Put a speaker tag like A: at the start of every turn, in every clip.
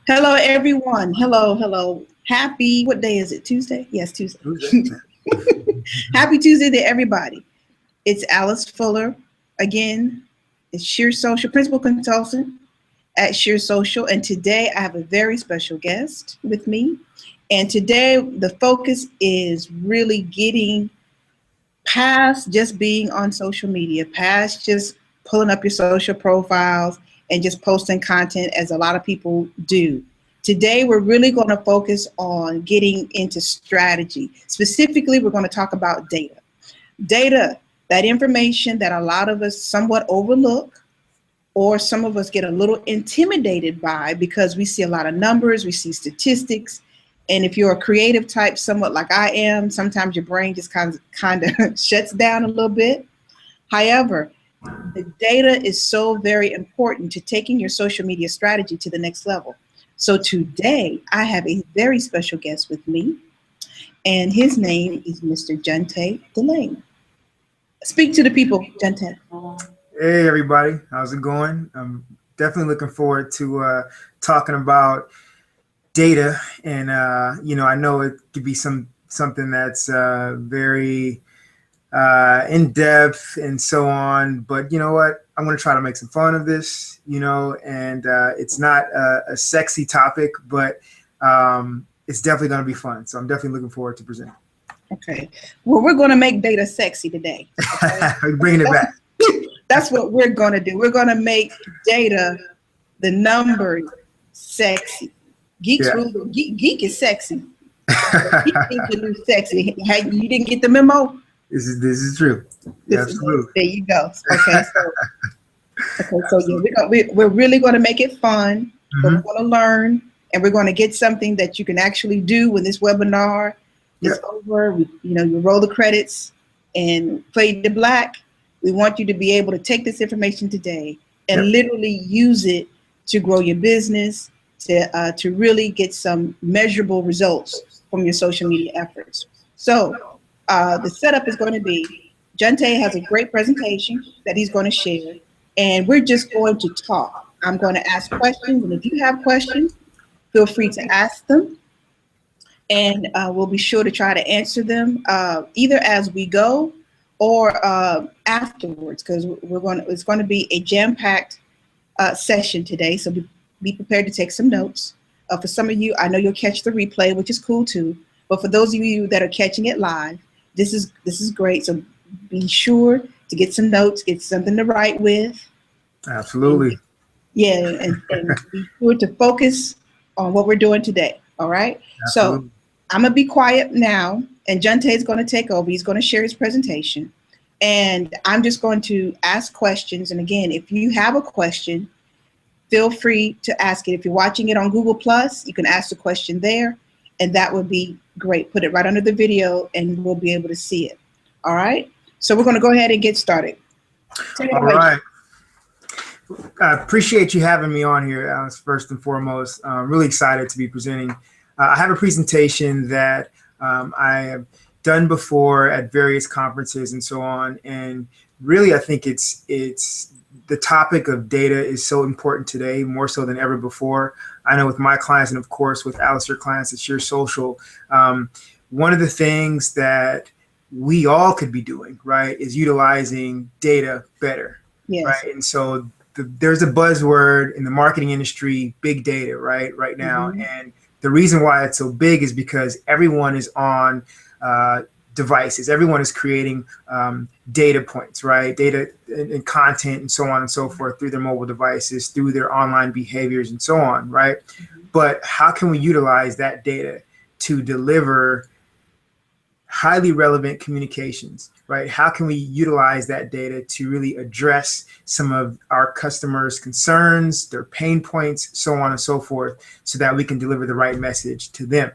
A: Hello, everyone. Hello, hello. Happy, what day is it? Tuesday? Yes, Tuesday.
B: Tuesday.
A: Happy Tuesday to everybody. It's Alice Fuller. Again, it's Sheer Social, Principal Consultant at Sheer Social. And today I have a very special guest with me. And today the focus is really getting past just being on social media, past just pulling up your social profiles and just posting content as a lot of people do. Today, we're really going to focus on getting into strategy. Specifically, we're going to talk about data. Data, that information that a lot of us somewhat overlook, or some of us get a little intimidated by because we see a lot of numbers, we see statistics. And if you're a creative type, somewhat like I am, sometimes your brain just kind of shuts down a little bit. However, the data is so very important to taking your social media strategy to the next level. So today, I have a very special guest with me, and his name is Mr. Juntae Delane. Speak to the people, Juntae.
B: Hey, everybody. How's it going? I'm definitely looking forward to talking about data. And, I know it could be something that's very in-depth and so on. But you know what? I'm going to try to make some fun of this, and it's not a sexy topic, but it's definitely going to be fun. So I'm definitely looking forward to presenting.
A: Okay. Well, we're going to make data sexy today. Okay?
B: Bringing it back.
A: That's what we're going to do. We're going to make data, the numbers, sexy. Geeks rule. Geek is sexy. Geek is the new sexy. Hey, you didn't get the memo?
B: This is true. Absolutely.
A: There you go. Okay, so yeah, we're really going to make it fun. Mm-hmm. We're going to learn, and we're going to get something that you can actually do when this webinar is over. You roll the credits and fade to black. We want you to be able to take this information today and literally use it to grow your business, to really get some measurable results from your social media efforts. So the setup is going to be, Juntae has a great presentation that he's going to share, and we're just going to talk. I'm going to ask questions, and if you have questions, feel free to ask them, and we'll be sure to try to answer them either as we go or afterwards, because it's going to be a jam-packed session today, so be prepared to take some notes. For some of you, I know you'll catch the replay, which is cool too, but for those of you that are catching it live, this is great. So be sure to get some notes, get something to write with.
B: Absolutely.
A: And be sure to focus on what we're doing today. All right. Absolutely. So I'm gonna be quiet now, and Juntae is going to take over. He's going to share his presentation, and I'm just going to ask questions. And again, if you have a question, feel free to ask it. If you're watching it on Google+, you can ask the question there, and that would be great. Put it right under the video, and we'll be able to see it. All right? So we're going to go ahead and get started.
B: All right. I appreciate you having me on here, Alice, first and foremost. I'm really excited to be presenting. I have a presentation that I have done before at various conferences and so on, and really I think it's the topic of data is so important today, more so than ever before. I know with my clients, and of course with Alistair clients at Sheer Social, one of the things that we all could be doing, right, is utilizing data better, right? And so there's a buzzword in the marketing industry, big data, right now. Mm-hmm. And the reason why it's so big is because everyone is on devices. Everyone is creating data points, right? Data and content and so on and so forth through their mobile devices, through their online behaviors and so on, right? Mm-hmm. But how can we utilize that data to deliver highly relevant communications, right? How can we utilize that data to really address some of our customers' concerns, their pain points, so on and so forth, so that we can deliver the right message to them?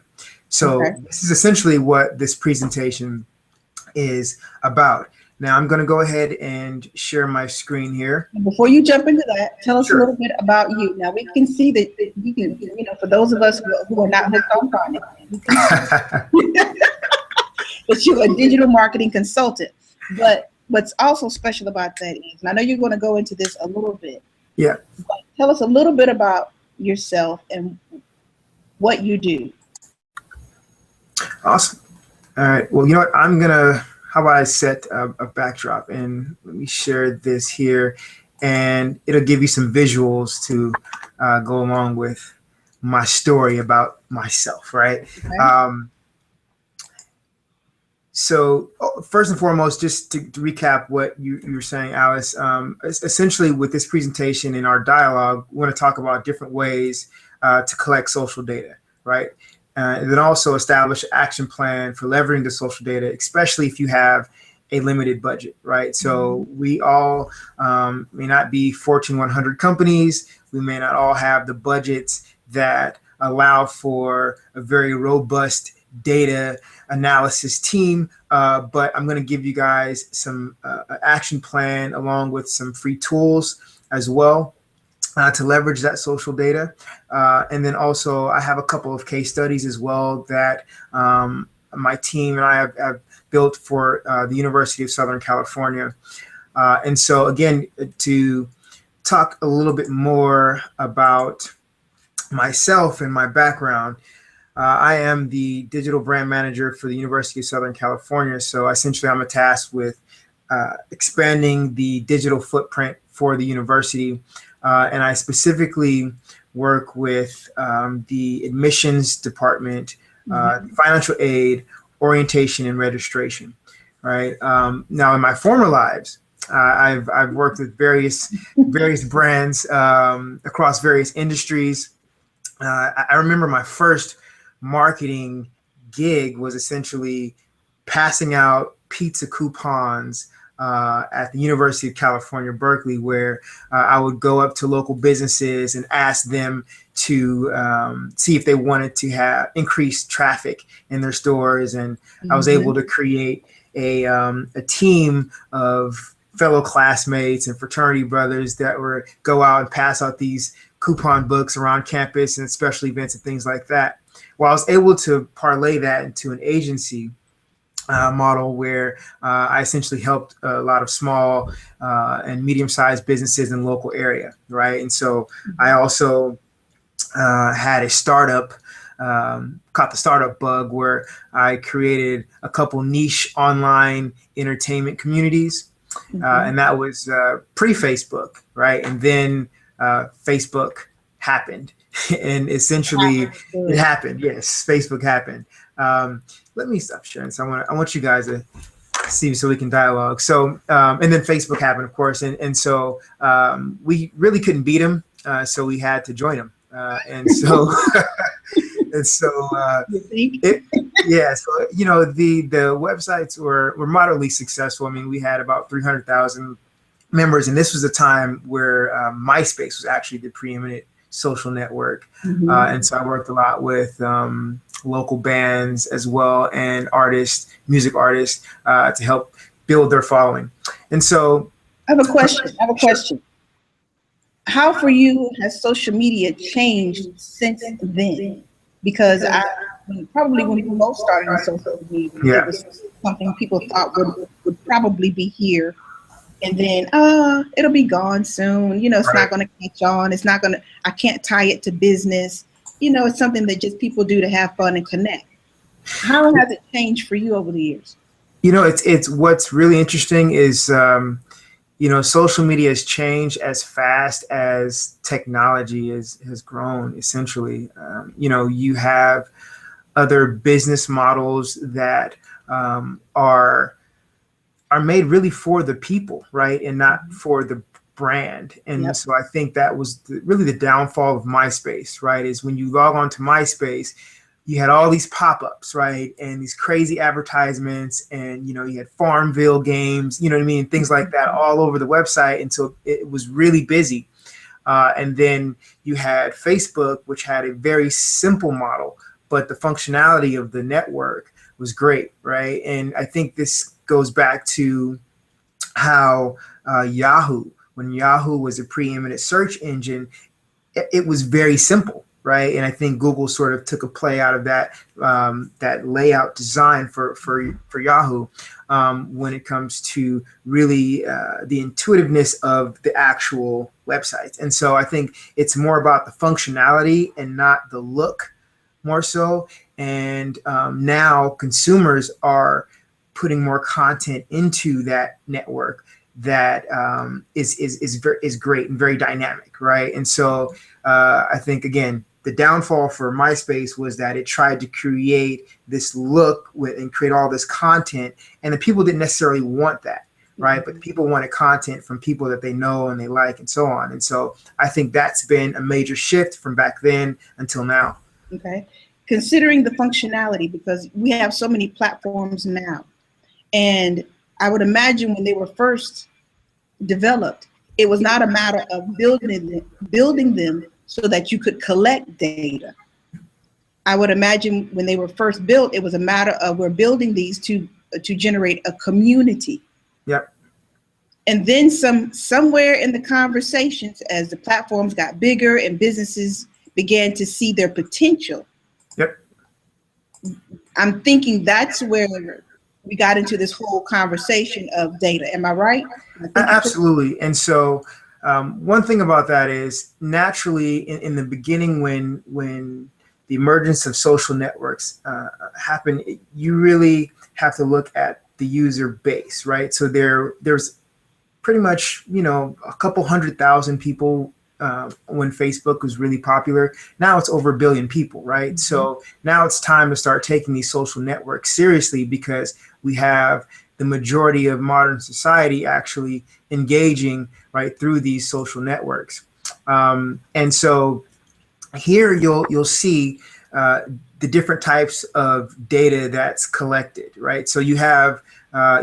B: So This is essentially what this presentation is about. Now I'm going to go ahead and share my screen here.
A: Before you jump into that, tell us a little bit about you. Now we can see that you can, for those of us who are not hooked on finance, that you're a digital marketing consultant. But what's also special about that is, and I know you're going to go into this a little bit.
B: Yeah.
A: But tell us a little bit about yourself and what you do.
B: Awesome. All right. Well, you know what? How about I set a backdrop, and let me share this here, and it'll give you some visuals to go along with my story about myself, right?
A: Okay.
B: So first and foremost, just to recap what you were saying, Alice, essentially with this presentation in our dialogue, we want to talk about different ways to collect social data, right? And then also establish an action plan for leveraging the social data, especially if you have a limited budget, right? So we all may not be Fortune 100 companies. We may not all have the budgets that allow for a very robust data analysis team, but I'm going to give you guys some action plan along with some free tools as well to leverage that social data. And then also I have a couple of case studies as well that my team and I have built for the University of Southern California. And so again, to talk a little bit more about myself and my background, I am the digital brand manager for the University of Southern California. So essentially I'm tasked with expanding the digital footprint for the university. And I specifically work with the admissions department, financial aid, orientation, and registration, right? Now in my former lives, I've worked with various brands across various industries. I remember my first marketing gig was essentially passing out pizza coupons at the University of California, Berkeley, where I would go up to local businesses and ask them to see if they wanted to have increased traffic in their stores. And I was able to create a team of fellow classmates and fraternity brothers that were go out and pass out these coupon books around campus and special events and things like that. Well, I was able to parlay that into an agency model where I essentially helped a lot of small and medium-sized businesses in the local area, right? And so I also had a startup, caught the startup bug, where I created a couple niche online entertainment communities, and that was pre-Facebook, right? And then Facebook happened. And essentially it happened. Yes, Facebook happened. Let me stop sharing. So I want you guys to see so we can dialogue. So, and then Facebook happened, of course. And so we really couldn't beat them. So we had to join them. And so, yeah, so, you know, the websites were moderately successful. I mean, we had about 300,000 members, and this was a time where MySpace was actually the preeminent social network. And so I worked a lot with local bands as well and artists, music artists, to help build their following. And so
A: I have a question. How for you has social media changed since then? Because probably when we both started on social media, it was something people thought would probably be here. And then, it'll be gone soon. You know, it's not going to catch on. It's not going to, I can't tie it to business. You know, it's something that just people do to have fun and connect. How has it changed for you over the years?
B: You know, it's what's really interesting is, you know, social media has changed as fast as technology has grown, essentially. You know, you have other business models that are made really for the people, right? And not for the brand. And so I think that was really the downfall of MySpace, right? Is when you log on to MySpace, you had all these pop-ups, right? And these crazy advertisements, and, you know, you had Farmville games, you know what I mean? Things like that all over the website until it was really busy. And then you had Facebook, which had a very simple model, but the functionality of the network was great, right? And I think this goes back to how Yahoo, when Yahoo was a preeminent search engine, it was very simple, right? And I think Google sort of took a play out of that that layout design for Yahoo when it comes to really the intuitiveness of the actual websites. And so I think it's more about the functionality and not the look more so. And now consumers are putting more content into that network that is great and very dynamic, right? And so I think, again, the downfall for MySpace was that it tried to create this look and create all this content, and the people didn't necessarily want that, right? But people wanted content from people that they know and they like and so on. And so I think that's been a major shift from back then until now.
A: Okay. Considering the functionality, because we have so many platforms now, and I would imagine when they were first developed, it was not a matter of building them so that you could collect data. I would imagine when they were first built, it was a matter of we're building these to generate a community.
B: Yep.
A: And then somewhere in the conversations, as the platforms got bigger and businesses began to see their potential.
B: Yep.
A: I'm thinking that's where we got into this whole conversation of data. Am I right?
B: Absolutely. And so one thing about that is naturally in the beginning, when the emergence of social networks happened, you really have to look at the user base, right? So there's pretty much, a couple 100,000 people when Facebook was really popular. Now it's over 1 billion people, right? Mm-hmm. So now it's time to start taking these social networks seriously, because we have the majority of modern society actually engaging right through these social networks. And so here you'll see the different types of data that's collected, right? So you have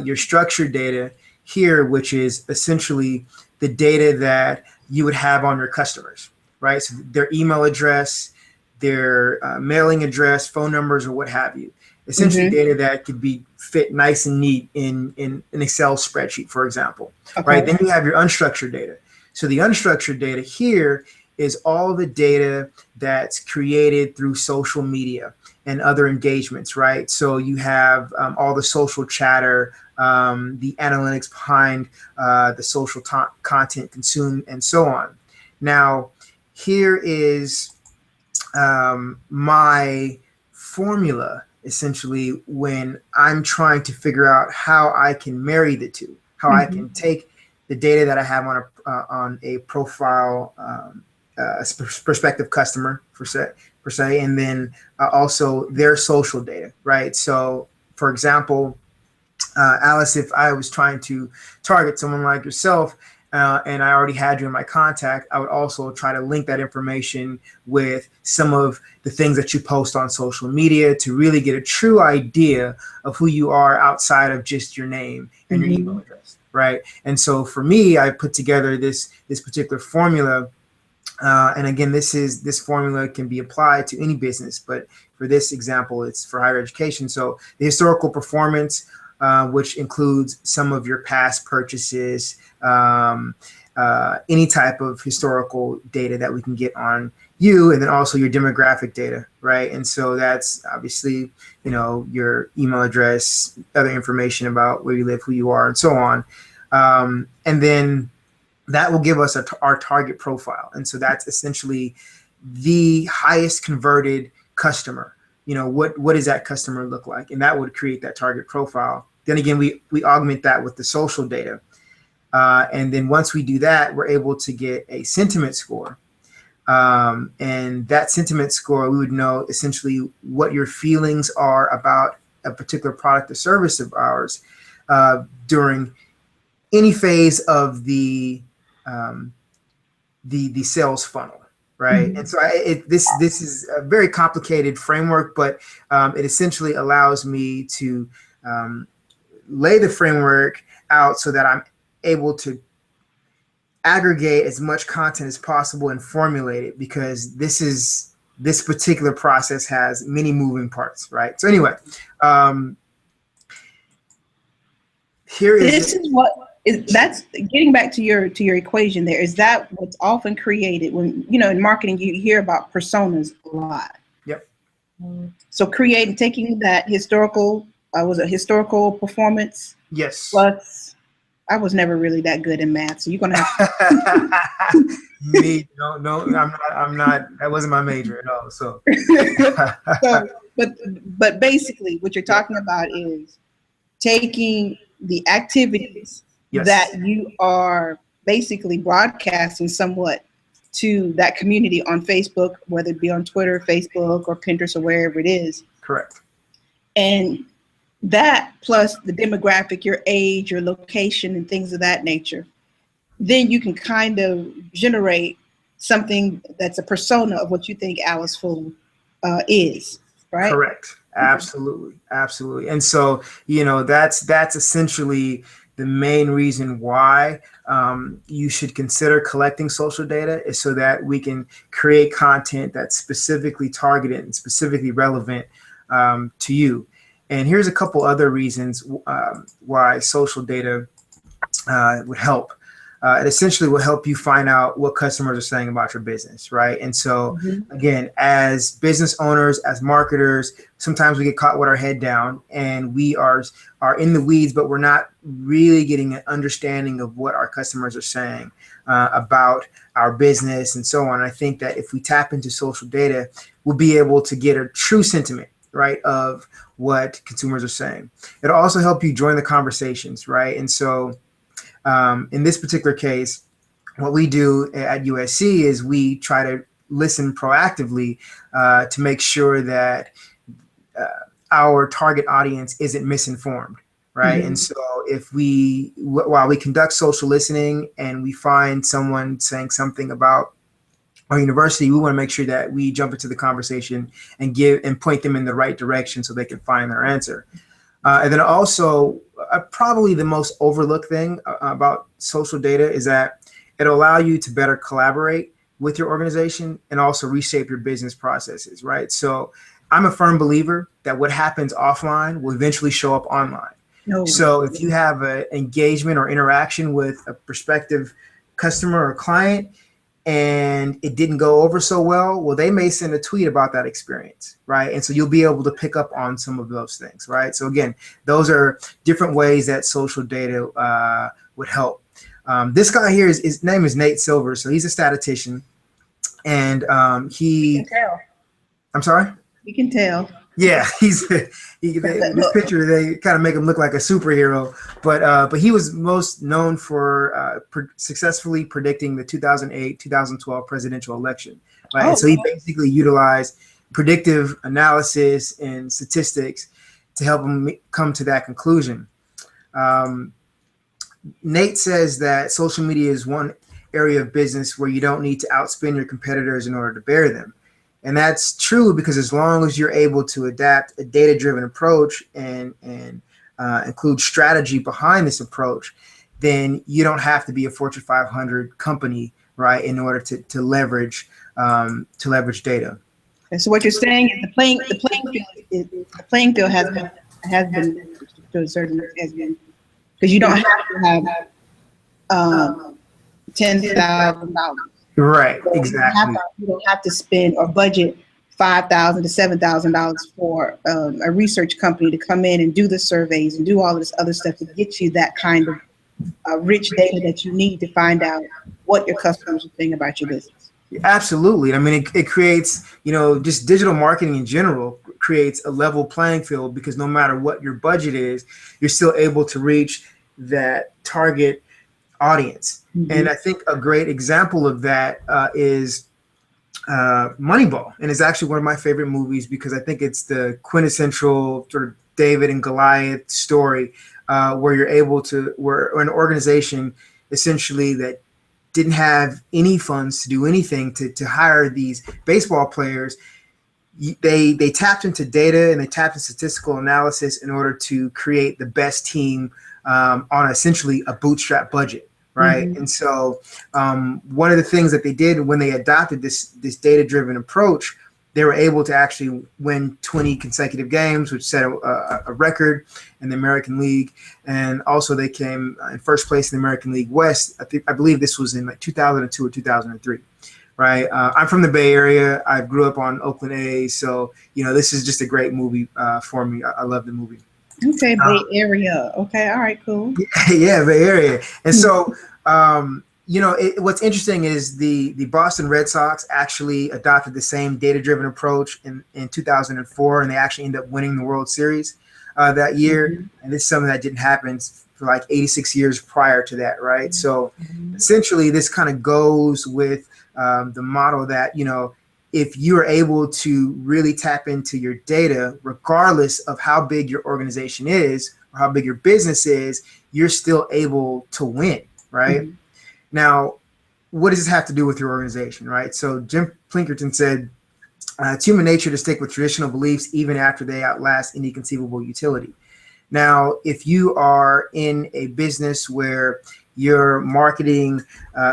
B: your structured data here, which is essentially the data that you would have on your customers, right? So their email address, their mailing address, phone numbers, or what have you. Essentially, mm-hmm. data that could be fit nice and neat in an Excel spreadsheet, for example, okay. Right? Then you have your unstructured data. So the unstructured data here is all the data that's created through social media and other engagements, right? So you have all the social chatter, the analytics behind the social content consumed, and so on. Now, here is my formula, essentially, when I'm trying to figure out how I can marry the two, how mm-hmm. I can take the data that I have on a profile, prospective customer per se, and then also their social data, right? So, for example, Alice, if I was trying to target someone like yourself and I already had you in my contact, I would also try to link that information with some of the things that you post on social media to really get a true idea of who you are outside of just your name and mm-hmm. your email address, right? And so for me, I put together this particular formula. And again, this formula can be applied to any business, but for this example, it's for higher education. So the historical performance, which includes some of your past purchases, any type of historical data that we can get on you, and then also your demographic data, right? And so that's obviously, your email address, other information about where you live, who you are, and so on. And then that will give us our target profile. And so that's essentially the highest converted customer. What does that customer look like? And that would create that target profile. Then again, we augment that with the social data. And then once we do that, we're able to get a sentiment score. And that sentiment score, we would know essentially what your feelings are about a particular product or service of ours during any phase of the sales funnel, right? Mm-hmm. And so this is a very complicated framework, but it essentially allows me to lay the framework out so that I'm able to aggregate as much content as possible and formulate it, because this particular process has many moving parts, right? So anyway,
A: that's getting back to your equation there. Is that what's often created when, in marketing, you hear about personas a lot.
B: Yep.
A: So taking that historical, was it historical performance?
B: Yes.
A: Plus I was never really that good in math, so you're gonna have
B: Me, no, I'm not. That wasn't my major at all. So,
A: so, but basically, what you're talking about is taking the activities
B: yes,
A: that you are basically broadcasting somewhat to that community on Facebook, whether it be on Twitter, Facebook, or Pinterest, or wherever it is.
B: correct.
A: And that plus the demographic, your age, your location, and things of that nature, then you can kind of generate something that's a persona of what you think Alice Fuller is, right?
B: Correct. Absolutely. Absolutely. And so, that's essentially the main reason why you should consider collecting social data, is so that we can create content that's specifically targeted and specifically relevant to you. And here's a couple other reasons why social data would help. It essentially will help you find out what customers are saying about your business, right? And so, again, as business owners, as marketers, sometimes we get caught with our head down and we are in the weeds, but we're not really getting an understanding of what our customers are saying about our business and so on. I think that if we tap into social data, we'll be able to get a true sentiment, right, of what consumers are saying. It'll also help you join the conversations, right? And so, in this particular case, what we do at USC is we try to listen proactively to make sure that our target audience isn't misinformed, right? And so if while we conduct social listening and we find someone saying something about our university, we want to make sure that we jump into the conversation and point them in the right direction so they can find their answer. And then also, probably the most overlooked thing about social data is that it'll allow you to better collaborate with your organization and also reshape your business processes, right? So I'm a firm believer that what happens offline will eventually show up online. So if you have an engagement or interaction with a prospective customer or client, and it didn't go over so well, they may send a tweet about that experience, right? And so you'll be able to pick up on some of those things, right? So again, those are different ways that social data would help. This guy here, his name is Nate Silver, so he's a statistician, and
A: You can tell.
B: I'm sorry?
A: You can tell.
B: Yeah, this picture, they kind of make him look like a superhero, but he was most known for successfully predicting the 2008-2012 presidential election, right? And so he basically utilized predictive analysis and statistics to help him come to that conclusion. Nate says that social media is one area of business where you don't need to outspend your competitors in order to bear them. And that's true because as long as you're able to adapt a data-driven approach and include strategy behind this approach, then you don't have to be a Fortune 500 company, right, in order to leverage data.
A: And so what you're saying is the playing field has been to a certain extent, because you don't have to have $10,000.
B: Right, exactly.
A: You don't have to spend or budget $5,000 to $7,000 for a research company to come in and do the surveys and do all of this other stuff to get you that kind of rich data that you need to find out what your customers are saying about your business.
B: Absolutely. I mean, it creates, just digital marketing in general creates a level playing field, because no matter what your budget is, you're still able to reach that target audience. And I think a great example of that is Moneyball. And it's actually one of my favorite movies because I think it's the quintessential sort of David and Goliath story where an organization essentially that didn't have any funds to do anything to hire these baseball players. They tapped into data and they tapped into statistical analysis in order to create the best team on essentially a bootstrap budget. Right. And so one of the things that they did when they adopted this data-driven approach, they were able to actually win 20 consecutive games, which set a record in the American League. And also they came in first place in the American League West. I believe this was in like 2002 or 2003. Right. I'm from the Bay Area. I grew up on Oakland A's. So, this is just a great movie for me. I love the movie.
A: Okay, Bay Area. Okay, all right, cool.
B: Yeah, Bay Area. And so, what's interesting is the Boston Red Sox actually adopted the same data-driven approach in 2004, and they actually ended up winning the World Series that year.
A: Mm-hmm.
B: And this is something that didn't happen for like 86 years prior to that, right? So
A: Mm-hmm.
B: essentially, this kind of goes with the model that, if you're able to really tap into your data, regardless of how big your organization is or how big your business is, you're still able to win, right?
A: Mm-hmm.
B: Now, what does this have to do with your organization, right? So Jim Plinkerton said, it's human nature to stick with traditional beliefs even after they outlast any conceivable utility. Now, if you are in a business where your marketing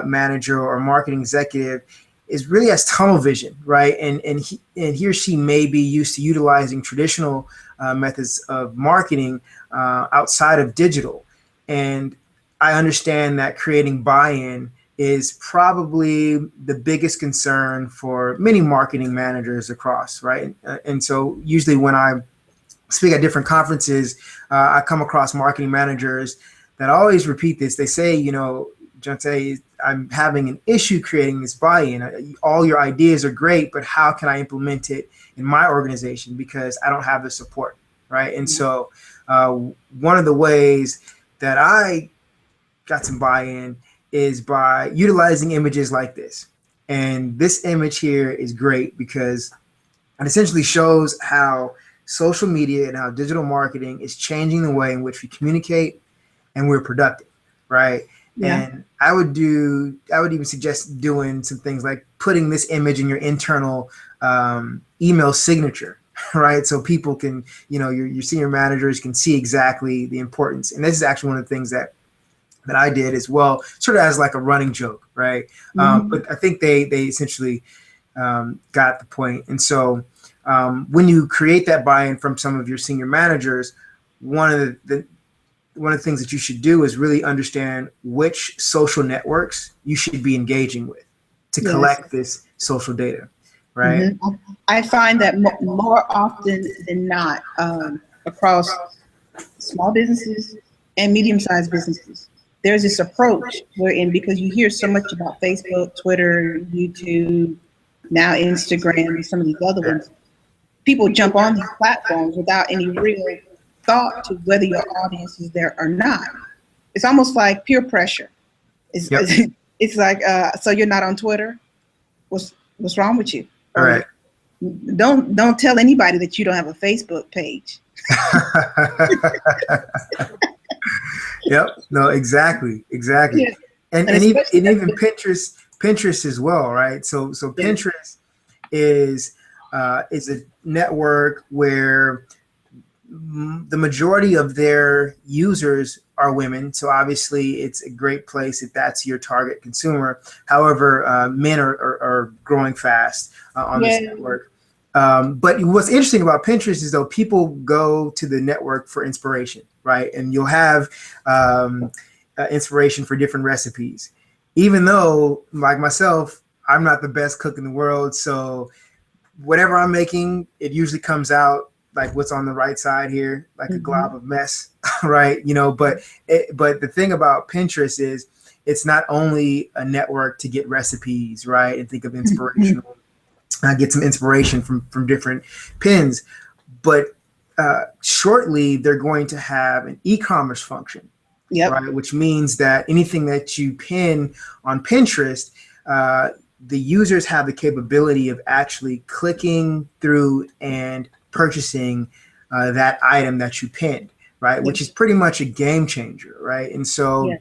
B: manager or marketing executive is really has tunnel vision, right? And he or she may be used to utilizing traditional methods of marketing outside of digital. And I understand that creating buy-in is probably the biggest concern for many marketing managers across, right? And so usually when I speak at different conferences, I come across marketing managers that always repeat this. They say, Juntae, I'm having an issue creating this buy-in. All your ideas are great, but how can I implement it in my organization because I don't have the support, right? And so one of the ways that I got some buy-in is by utilizing images like this. And this image here is great because it essentially shows how social media and how digital marketing is changing the way in which we communicate and we're productive, right?
A: Yeah.
B: And I would even suggest doing some things like putting this image in your internal email signature, right? So people can, your senior managers can see exactly the importance. And this is actually one of the things that I did as well, sort of as like a running joke, right?
A: Mm-hmm.
B: But I think they essentially got the point. And so when you create that buy-in from some of your senior managers, one of the things that you should do is really understand which social networks you should be engaging with to collect this social data, right?
A: Mm-hmm. I find that more often than not across small businesses and medium-sized businesses, there's this approach wherein, because you hear so much about Facebook, Twitter, YouTube, now Instagram, and some of these other ones, people jump on these platforms without any real thought to whether your audience is there or not. It's almost like peer pressure. It's like, so you're not on Twitter? What's wrong with you?
B: All right.
A: Don't tell anybody that you don't have a Facebook page.
B: Yep. No, exactly. Yeah. And even Pinterest as well, right? So Pinterest is a network where the majority of their users are women. So obviously it's a great place if that's your target consumer. However, men are growing fast on this network. But what's interesting about Pinterest is though people go to the network for inspiration, right? And you'll have inspiration for different recipes. Even though, like myself, I'm not the best cook in the world. So whatever I'm making, it usually comes out like what's on the right side here, like a glob of mess, right? But the thing about Pinterest is it's not only a network to get recipes, right? And think of inspirational, get some inspiration from different pins, but shortly they're going to have an e-commerce function, right? Which means that anything that you pin on Pinterest, the users have the capability of actually clicking through and purchasing that item that you pinned, right? Which is pretty much a game changer, right? And so,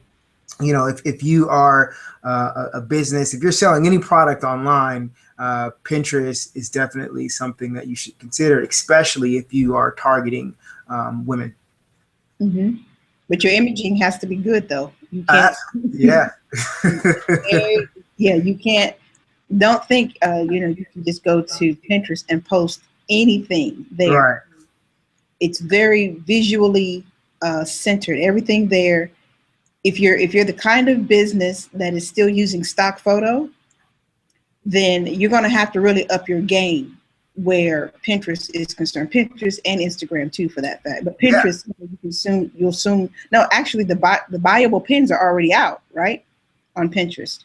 B: if you are a business, if you're selling any product online, Pinterest is definitely something that you should consider, especially if you are targeting women.
A: Mm-hmm. But your imaging has to be good, though. You can't. You can't. Don't think you can just go to Pinterest and post anything there.
B: Right.
A: It's very visually centered. Everything there. If you're the kind of business that is still using stock photo, then you're going to have to really up your game where Pinterest is concerned. Pinterest and Instagram too, for that fact. But Pinterest, you'll soon. No, actually, the buyable pins are already out, right, on Pinterest.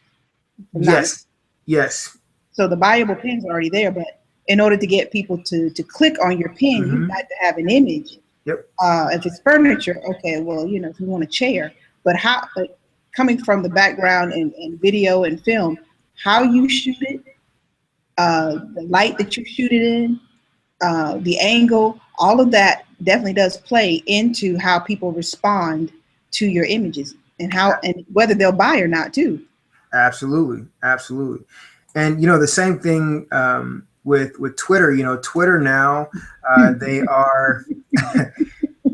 B: Yes. Yes.
A: So the buyable pins are already there, but in order to get people to click on your pin, you got to have an image.
B: Yep.
A: If it's furniture, okay, well, if you want a chair, but coming from the background in video and film, how you shoot it, the light that you shoot it in, the angle, all of that definitely does play into how people respond to your images and whether they'll buy or not too.
B: Absolutely. Absolutely. And, the same thing with Twitter, Twitter now, they are,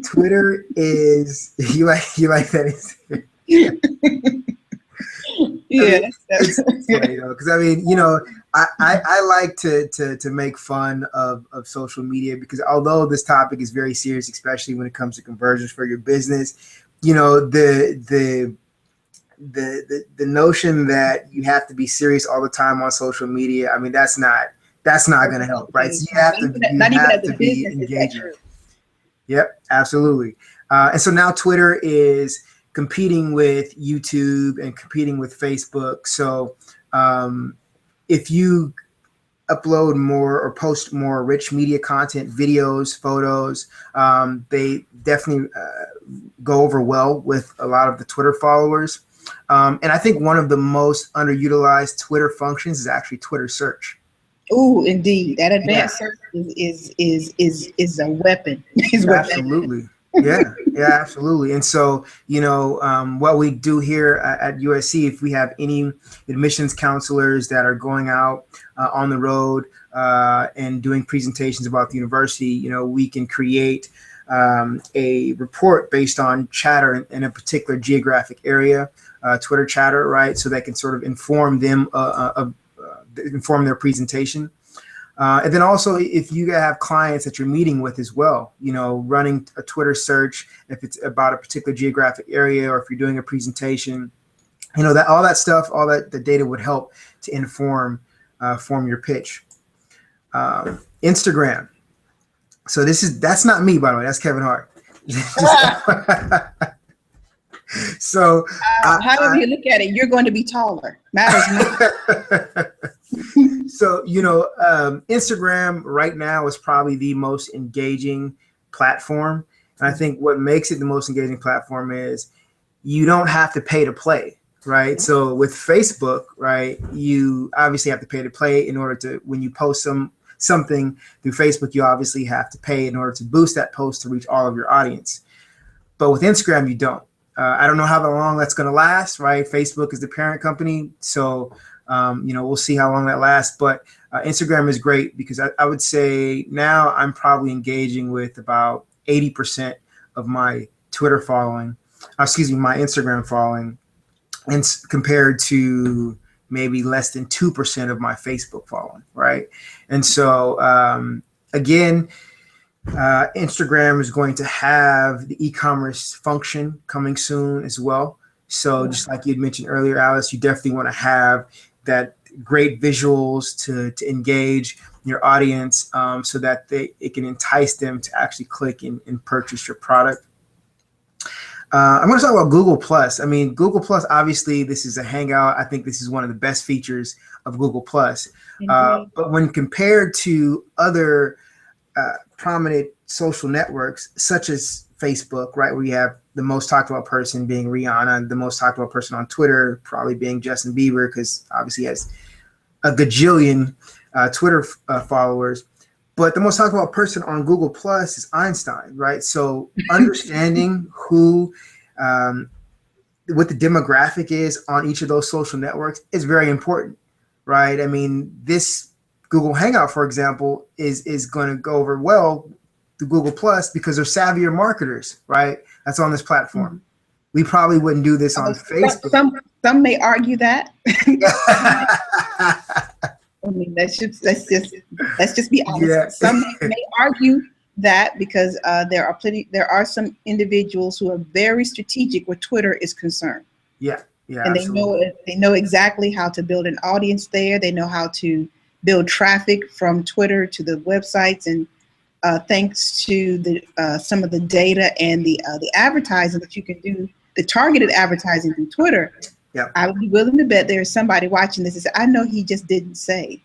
B: Twitter is, you like that?
A: Yeah,
B: it's funny, because I like to make fun of social media, because although this topic is very serious, especially when it comes to conversions for your business, the notion that you have to be serious all the time on social media, that's not going to help, right? So you have to be engaging. Yep, absolutely. And so now Twitter is competing with YouTube and competing with Facebook. So if you upload more or post more rich media content, videos, photos, they definitely go over well with a lot of the Twitter followers. And I think one of the most underutilized Twitter functions is actually Twitter search.
A: Oh, indeed. That advanced search is a weapon.
B: Absolutely. Yeah, absolutely. And so, what we do here at USC, if we have any admissions counselors that are going out on the road and doing presentations about the university, we can create a report based on chatter in a particular geographic area, Twitter chatter, right? So that can sort of inform them inform their presentation. And then also, if you have clients that you're meeting with as well, running a Twitter search, if it's about a particular geographic area, or if you're doing a presentation, that all that stuff, all that the data would help to inform your pitch. Instagram. So that's not me, by the way. That's Kevin Hart. So
A: however you look at it, you're going to be taller. Matters not.
B: So, Instagram right now is probably the most engaging platform. And I think what makes it the most engaging platform is you don't have to pay to play, right? So with Facebook, right, you obviously have to pay to play in order to, when you post something through Facebook, you obviously have to pay in order to boost that post to reach all of your audience. But with Instagram, you don't. I don't know how long that's going to last, right? Facebook is the parent company. So, we'll see how long that lasts. But Instagram is great because I would say now I'm probably engaging with about 80% of my Twitter following, my Instagram following, and compared to maybe less than 2% of my Facebook following, right? And so, again, Instagram is going to have the e-commerce function coming soon as well. So just like you had mentioned earlier, Alice, you definitely want to have that great visuals to engage your audience so that it can entice them to actually click and purchase your product. I'm going to talk about Google Plus. Google Plus, obviously, this is a Hangout. I think this is one of the best features of Google Plus. But when compared to other prominent social networks, such as Facebook, right, where you have the most talked about person being Rihanna, the most talked about person on Twitter probably being Justin Bieber, because obviously he has a gajillion Twitter followers. But the most talked about person on Google Plus is Einstein, right? So understanding what the demographic is on each of those social networks is very important, right? This Google Hangout, for example, is going to go over well through Google Plus because they're savvier marketers, right? That's on this platform. We probably wouldn't do this on Facebook.
A: Some may argue that. Let's just be honest.
B: Yeah.
A: Some may argue that because there are some individuals who are very strategic where Twitter is concerned.
B: Yeah,
A: and
B: absolutely.
A: they know exactly how to build an audience there. They know how to build traffic from Twitter to the websites, and thanks to the some of the data and the advertising that you can do, the targeted advertising through Twitter.
B: Yep.
A: I would be willing to bet there's somebody watching this and say, I know he just didn't say.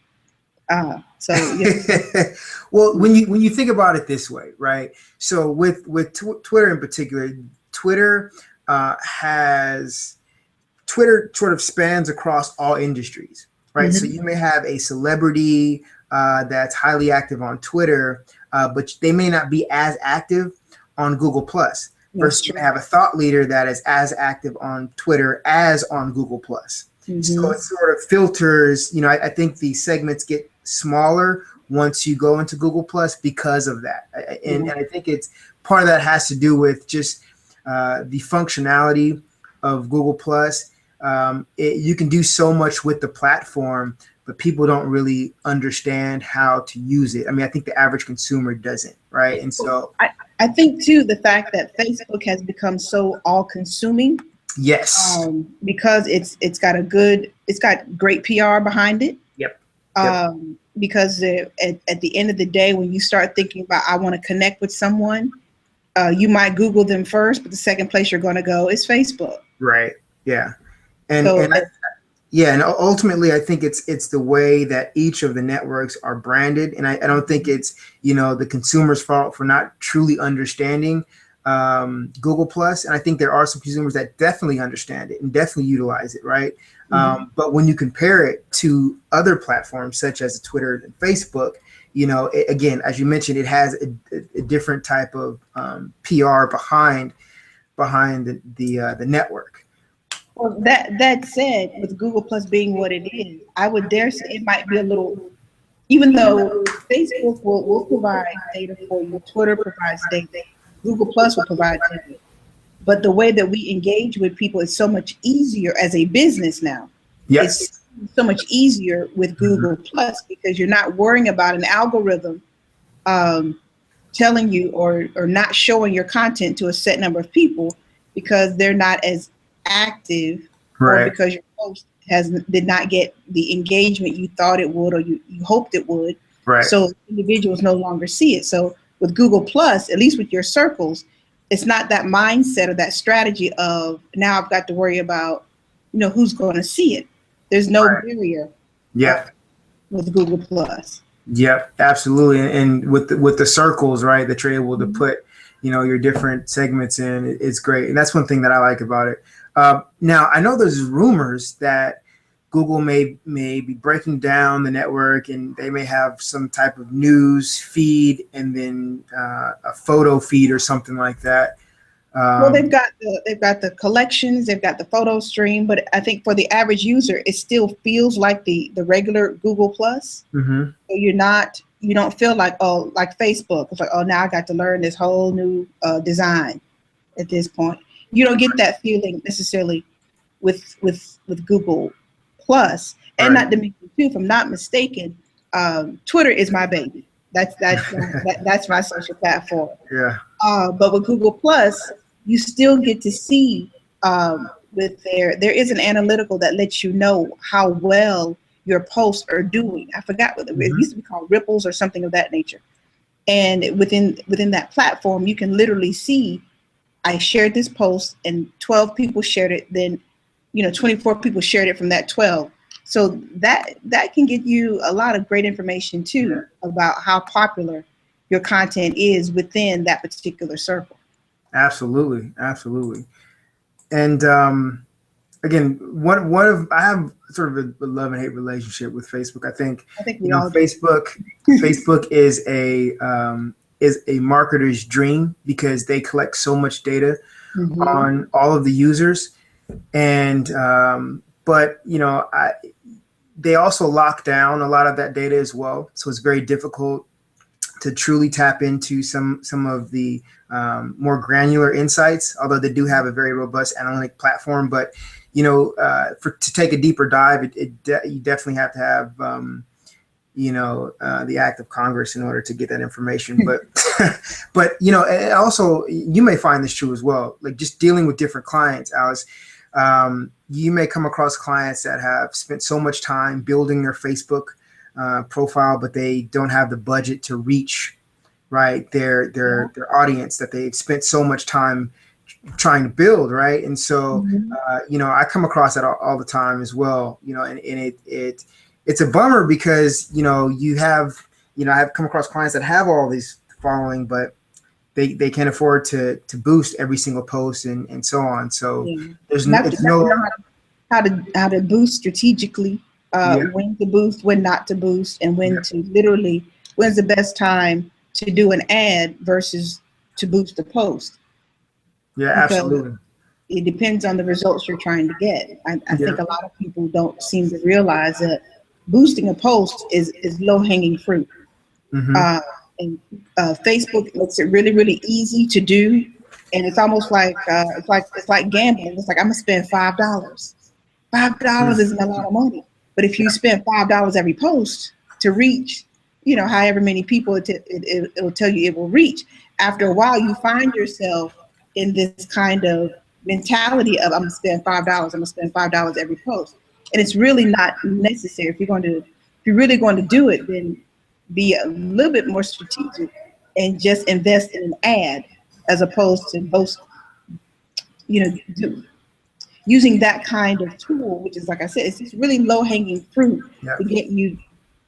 A: So yeah.
B: Well, when you think about it this way, right? So with Twitter in particular, Twitter sort of spans across all industries, right?
A: Mm-hmm.
B: So you may have a celebrity that's highly active on Twitter, but they may not be as active on Google Plus. Versus you may have a thought leader that is as active on Twitter as on Google Plus. Mm-hmm. So it sort of filters, I think the segments get smaller once you go into Google Plus because of that. And I think it's part of that has to do with just the functionality of Google Plus. You can do so much with the platform, but people don't really understand how to use it. I mean, I think the average consumer doesn't, right? And so
A: I think too, the fact that Facebook has become so all-consuming.
B: Yes.
A: Because it's got great PR behind it.
B: Yep.
A: Because at the end of the day, when you start thinking about, I want to connect with someone, you might Google them first, but the second place you're going to go is Facebook.
B: Right. Yeah. And ultimately, I think it's the way that each of the networks are branded, and I don't think it's the consumer's fault for not truly understanding Google Plus, and I think there are some consumers that definitely understand it and definitely utilize it, right? Mm-hmm. But when you compare it to other platforms such as Twitter and Facebook, again, as you mentioned, it has a different type of PR behind the network.
A: Well, that said, with Google Plus being what it is, I would dare say it might be a little, even though Facebook will provide data for you, Twitter provides data, Google Plus will provide data. But the way that we engage with people is so much easier as a business now.
B: Yes.
A: It's so much easier with Google Plus because you're not worrying about an algorithm telling you or not showing your content to a set number of people because they're not as active,
B: right,
A: or because your post did not get the engagement you thought it would or you hoped it would.
B: Right.
A: So individuals no longer see it. So with Google Plus, at least with your circles, it's not that mindset or that strategy of now I've got to worry about who's going to see it. There's no barrier.
B: Yeah.
A: With Google Plus.
B: Yep, absolutely. And with the circles, right, that you're able to put your different segments in, it's great. And that's one thing that I like about it. Now, I know there's rumors that Google may be breaking down the network, and they may have some type of news feed and then a photo feed or something like that.
A: Well, they've got the collections, they've got the photo stream, but I think for the average user, it still feels like the regular Google Plus.
B: Mm-hmm.
A: So you don't feel like, like Facebook. It's like, now I got to learn this whole new design at this point. You don't get that feeling necessarily with Google Plus. And not to mention too, if I'm not mistaken, Twitter is my baby. That's my social platform.
B: Yeah.
A: But with Google Plus, you still get to see there is an analytical that lets you know how well your posts are doing. I forgot what it used to be called ripples or something of that nature. And within that platform, you can literally see, I shared this post and 12 people shared it. Then, 24 people shared it from that 12. So that can get you a lot of great information too about how popular your content is within that particular circle.
B: Absolutely. And again, I have sort of a love and hate relationship with Facebook. I think we all Facebook is a marketer's dream because they collect so much data on all of the users, and but they also lock down a lot of that data as well. So it's very difficult to truly tap into some of the more granular insights, although they do have a very robust analytic platform. But to take a deeper dive, you definitely have to have the act of Congress in order to get that information. But and also you may find this true as well. Like just dealing with different clients, Alice. You may come across clients that have spent so much time building their Facebook profile, but they don't have the budget to reach, right, their audience that they've spent so much time trying to build, right? And so, I come across that all the time as well, and it's a bummer because, I have come across clients that have all these following, but they can't afford to boost every single post and so on. So there's
A: how to boost strategically, when to boost, when not to boost, and when to literally, when's the best time to do an ad versus to boost a post.
B: Yeah,
A: Because
B: absolutely.
A: it depends on the results you're trying to get. I think a lot of people don't seem to realize that boosting a post is low-hanging fruit. And Facebook makes it really, really easy to do, and it's almost like it's like gambling. It's like, I'm gonna spend $5. $5 isn't a lot of money, but if you spend $5 every post to reach, however many people it will tell you it will reach. After a while, you find yourself in this kind of mentality of, I'm gonna spend $5. I'm gonna spend $5 every post, and it's really not necessary. If you're really going to do it, then be a little bit more strategic and just invest in an ad as opposed to using that kind of tool, which is, like I said, it's just really low hanging fruit to get you.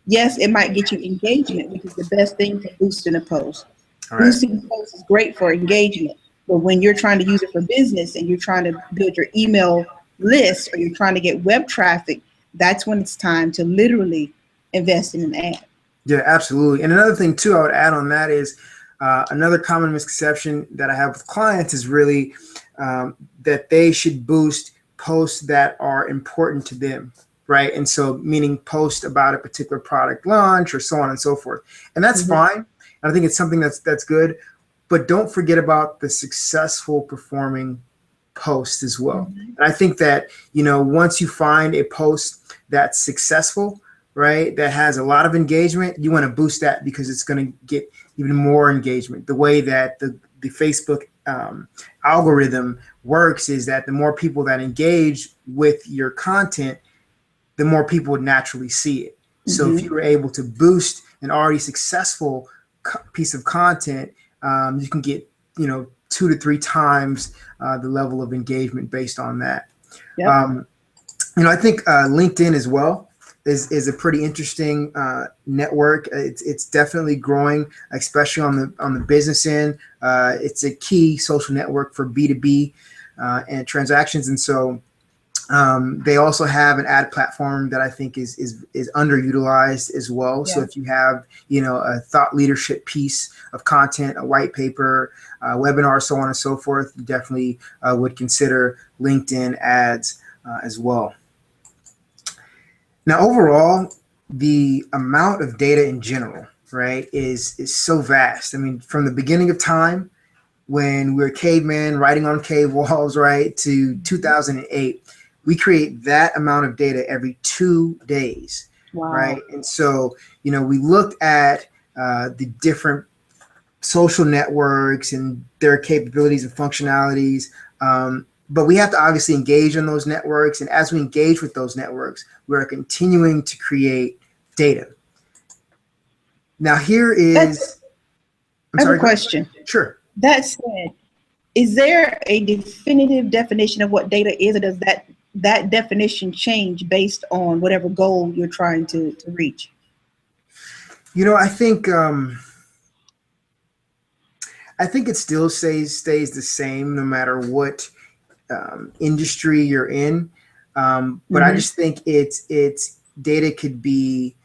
A: Yes, it might get you engagement, which is the best thing for boosting a post. Boosting a post is great for engagement, but when you're trying to use it for business and you're trying to build your email list or you're trying to get web traffic, that's when it's time to literally invest in an ad.
B: Yeah, absolutely. And another thing too, I would add on that is another common misconception that I have with clients is really that they should boost posts that are important to them, right? And so meaning post about a particular product launch or so on and so forth. And that's fine. I think it's something that's good, but don't forget about the successful performing post as well. And I think that, once you find a post that's successful, right, that has a lot of engagement, you want to boost that because it's going to get even more engagement. The way that the Facebook algorithm works is that the more people that engage with your content, the more people would naturally see it. So if you were able to boost an already successful piece of content, you can get 2 to 3 times the level of engagement based on that. I think LinkedIn as well is a pretty interesting network. It's definitely growing, especially on the business end. It's a key social network for B2B and transactions, and so they also have an ad platform that I think is underutilized as well. So if you have a thought leadership piece of content, a white paper, webinar, so on and so forth, you definitely would consider LinkedIn ads as well. Now, overall, the amount of data in general, right, is so vast. I mean, from the beginning of time, when we were cavemen writing on cave walls, right, to 2008, we create that amount of data every 2 days, right? And so, we looked at the different social networks and their capabilities and functionalities. But we have to obviously engage in those networks. And as we engage with those networks, we're continuing to create data. Now, here is...
A: I have a question.
B: Sure.
A: That said, is there a definitive definition of what data is, or does that definition change based on whatever goal you're trying to reach?
B: I think it still stays the same no matter what industry you're in, but I just think it's data could be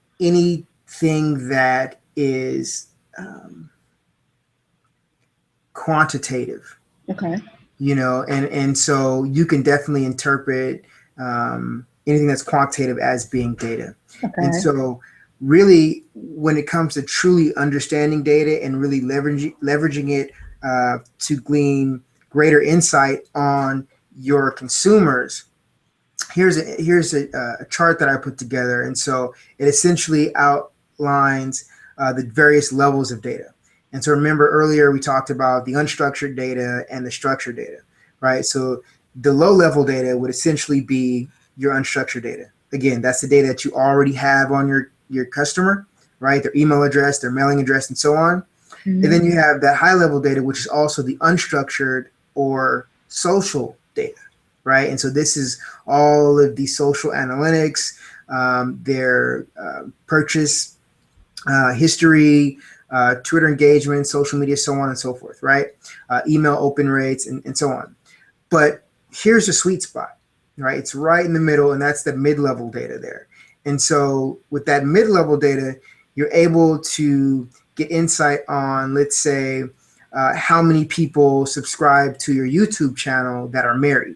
B: anything that is quantitative.
A: Okay.
B: And so you can definitely interpret anything that's quantitative as being data. Okay. And so really, when it comes to truly understanding data and really leveraging it to glean greater insight on your consumers, here's a chart that I put together. And so it essentially outlines the various levels of data. And so remember earlier we talked about the unstructured data and the structured data, right? So the low level data would essentially be your unstructured data. again, that's the data that you already have on your customer, right? Their email address, their mailing address, and so on. And then you have that high level data, which is also the unstructured or social data, right? And so this is all of the social analytics, their purchase history, Twitter engagement, social media, so on and so forth, right? Email open rates, and so on. But here's the sweet spot, right? It's right in the middle, and that's the mid-level data there. And so with that mid-level data, you're able to get insight on, let's say, how many people subscribe to your YouTube channel that are married,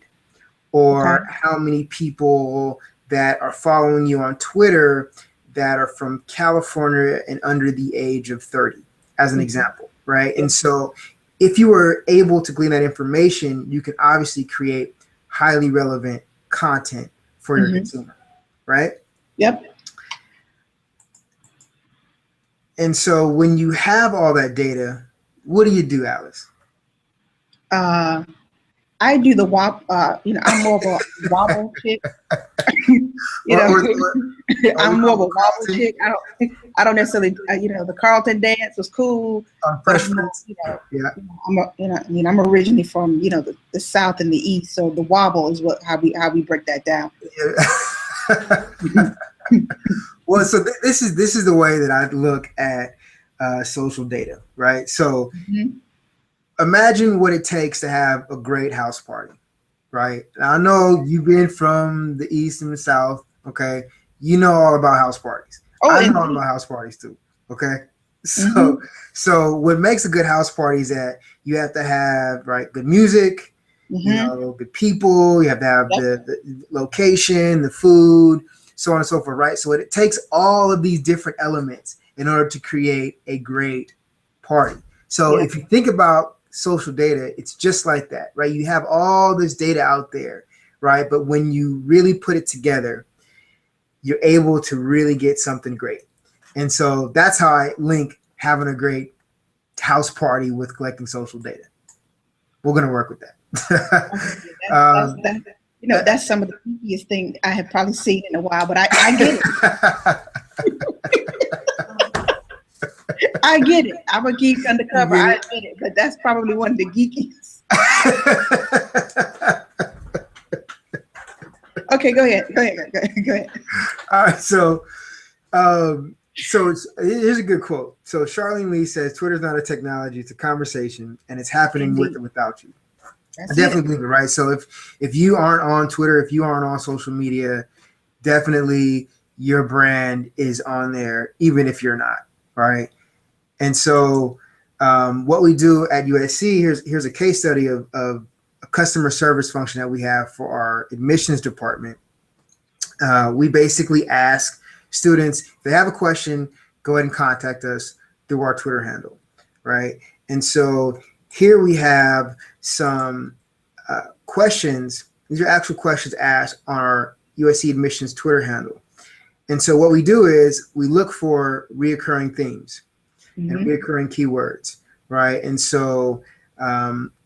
B: or how many people that are following you on Twitter that are from California and under the age of 30, as an example, right? And so if you were able to glean that information, you can obviously create highly relevant content for your consumer, right?
A: Yep.
B: And so when you have all that data, what do, Alice?
A: I do the I'm more of a wobble chick. I'm more of a wobble chick. I don't necessarily, the Carlton dance was cool. I'm originally from, the South and the East. So the wobble is how we break that down.
B: Well, so this is the way that I look at social data, right? So imagine what it takes to have a great house party, right? Now, I know you've been from the East and the South, okay? You know all about house parties. I know all about house parties too, okay? So what makes a good house party is that you have to have, right, good music, good people, you have to have the location, the food, so on and so forth, right? So it takes all of these different elements in order to create a great party. So if you think about social data, it's just like that, right? You have all this data out there, right? But when you really put it together, you're able to really get something great. And so that's how I link having a great house party with collecting social data. We're going to work with that.
A: That's some of the easiest thing I have probably seen in a while, but I get it. I get it. I'm a geek undercover. I get it, but that's probably one of the geekiest. Okay, go ahead.
B: All right, so here's a good quote. So Charlene Lee says, "Twitter's not a technology; it's a conversation, and it's happening with or without you." I definitely believe it, right? So if you aren't on Twitter, if you aren't on social media, definitely your brand is on there, even if you're not, right? And so what we do at USC, here's a case study of a customer service function that we have for our admissions department. We basically ask students, if they have a question, go ahead and contact us through our Twitter handle, right? And so here we have some questions. These are actual questions asked on our USC admissions Twitter handle. And so what we do is we look for reoccurring themes and reoccurring keywords, right? And so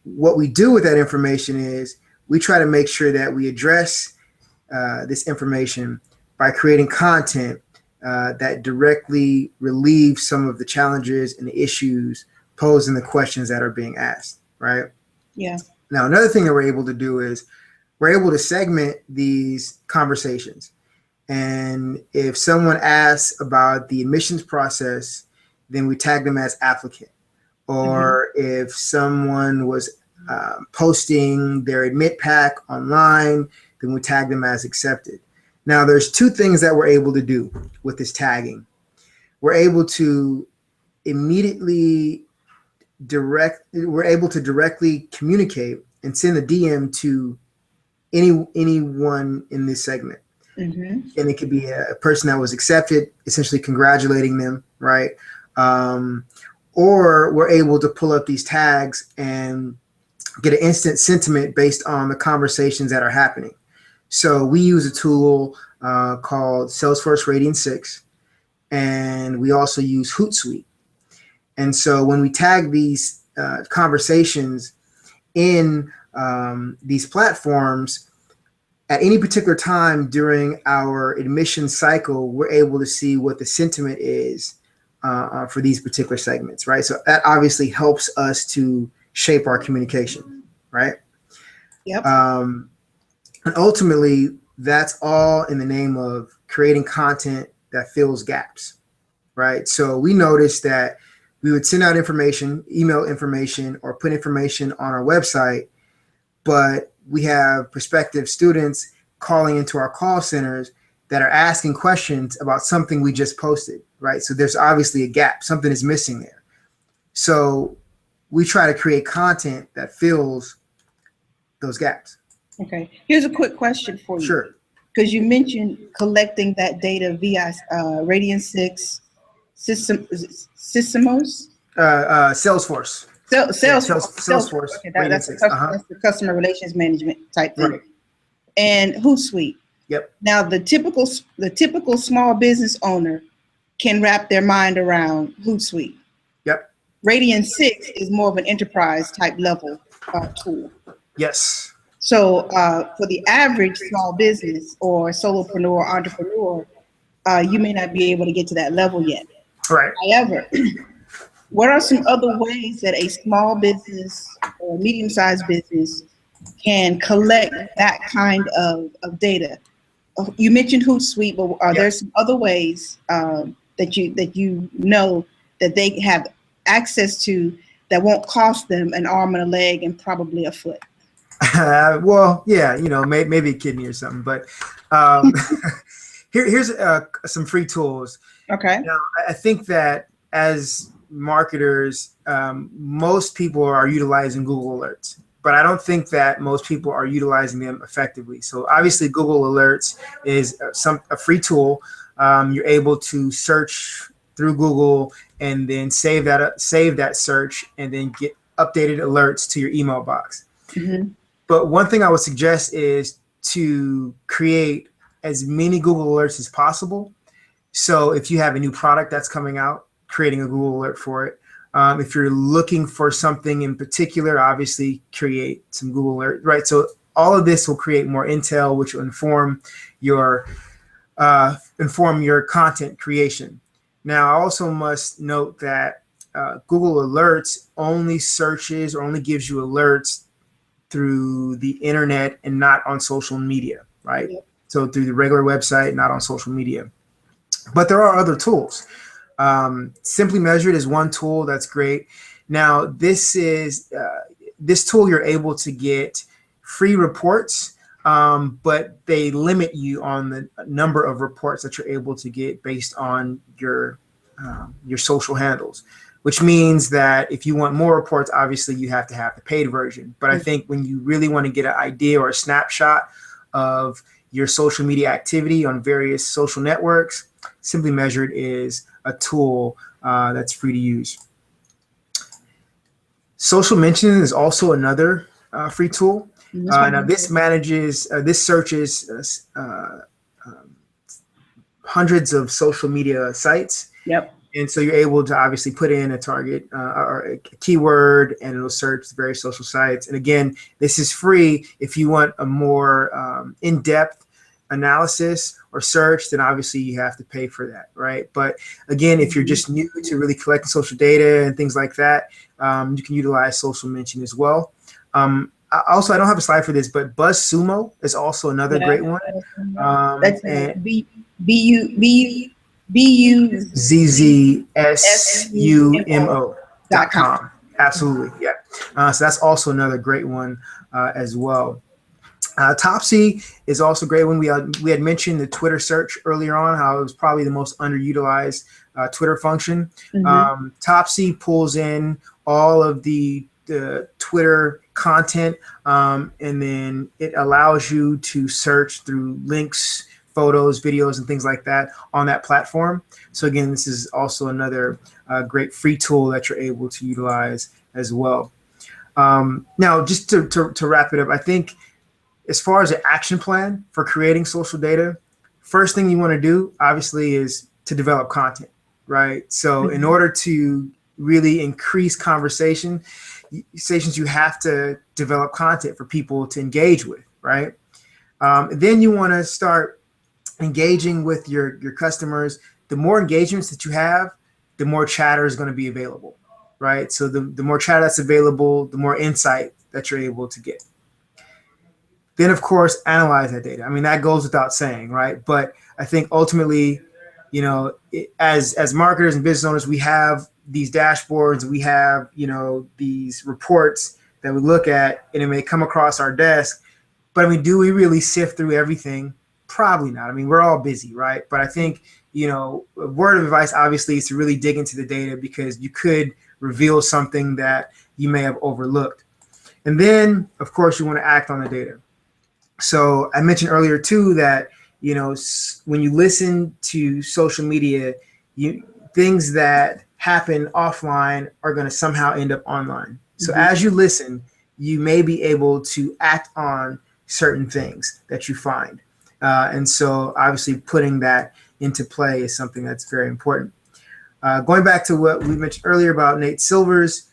B: what we do with that information is we try to make sure that we address this information by creating content that directly relieves some of the challenges and the issues posed in the questions that are being asked, right?
A: Yeah.
B: Now, another thing that we're able to do is we're able to segment these conversations. And if someone asks about the admissions process, then we tag them as applicant. Or if someone was posting their admit pack online, then we tag them as accepted. Now, there's two things that we're able to do with this tagging. We're able to directly communicate and send a DM to anyone in this segment. And it could be a person that was accepted, essentially congratulating them, right? Or we're able to pull up these tags and get an instant sentiment based on the conversations that are happening. So we use a tool called Salesforce Rating 6, and we also use Hootsuite. And so when we tag these conversations in these platforms, at any particular time during our admission cycle, we're able to see what the sentiment is for these particular segments, right? So that obviously helps us to shape our communication, right?
A: Yep.
B: And ultimately, that's all in the name of creating content that fills gaps, right? So we noticed that we would send out information, email information, or put information on our website, but we have prospective students calling into our call centers that are asking questions about something we just posted, right? So there's obviously a gap, something is missing there. So we try to create content that fills those gaps.
A: Okay. Here's a quick question for you.
B: Sure.
A: Because you mentioned collecting that data via Radian 6 Systemos?
B: Salesforce.
A: Salesforce. Okay, that's the customer relations management type thing.
B: Right.
A: And Hootsuite.
B: Yep.
A: Now the typical small business owner can wrap their mind around Hootsuite.
B: Yep.
A: Radian 6 is more of an enterprise type level tool.
B: Yes.
A: So for the average small business or solopreneur, entrepreneur, you may not be able to get to that level yet.
B: Right.
A: However, what are some other ways that a small business or medium-sized business can collect that kind of data? You mentioned Hootsuite, but are there some other ways that you know that they have access to that won't cost them an arm and a leg and probably a foot?
B: Well, yeah, maybe a kidney or something, but here's some free tools.
A: Okay.
B: Now, I think that as marketers, most people are utilizing Google Alerts, but I don't think that most people are utilizing them effectively. So obviously Google Alerts is a free tool. You're able to search through Google and then save that search and then get updated alerts to your email box.
A: Mm-hmm.
B: But one thing I would suggest is to create as many Google Alerts as possible. So if you have a new product that's coming out, creating a Google Alert for it. If you're looking for something in particular, obviously create some Google Alert, right? So all of this will create more intel, which will inform your content creation. Now, I also must note that Google Alerts only searches or only gives you alerts through the internet and not on social media, right? Yep. So through the regular website, not on social media. But there are other tools. Simply Measured is one tool that's great. Now, this tool, you're able to get free reports, but they limit you on the number of reports that you're able to get based on your social handles, which means that if you want more reports, obviously you have to have the paid version. But I think when you really want to get an idea or a snapshot of your social media activity on various social networks, Simply Measured is a tool that's free to use. Social Mention is also another free tool. Now this searches hundreds of social media sites.
A: Yep.
B: And so you're able to obviously put in a target or a keyword, and it'll search the various social sites. And again, this is free. If you want a more in-depth analysis or search, then obviously you have to pay for that, right? But again, if you're just new to really collecting social data and things like that, you can utilize Social Mention as well. Also, I don't have a slide for this, but BuzzSumo is also another great one.
A: That's BuzzSumo.com.
B: Absolutely, yeah. So that's also another great one as well. Topsy is also a great one. We had mentioned the Twitter search earlier on, how it was probably the most underutilized Twitter function.
A: Mm-hmm.
B: Topsy pulls in all of the Twitter content, and then it allows you to search through links, photos, videos, and things like that on that platform. So again, this is also another great free tool that you're able to utilize as well. Now, just to wrap it up, I think as far as an action plan for creating social data, first thing you want to do, obviously, is to develop content, right? So in order to really increase conversations, you have to develop content for people to engage with, right? Then you want to start engaging with your customers. The more engagements that you have, the more chatter is going to be available, right? So the more chatter that's available, the more insight that you're able to get. Then, of course, analyze that data. I mean, that goes without saying, right? But I think ultimately, you know, as marketers and business owners, we have these dashboards, we have, you know, these reports that we look at, and it may come across our desk. But I mean, do we really sift through everything? Probably not. I mean, we're all busy, right? But I think, you know, a word of advice, obviously, is to really dig into the data, because you could reveal something that you may have overlooked. And then, of course, you want to act on the data. So I mentioned earlier, too, that, you know, when you listen to social media, things that happen offline are going to somehow end up online. So as you listen, you may be able to act on certain things that you find. And so obviously putting that into play is something that's very important. Going back to what we mentioned earlier about Nate Silvers,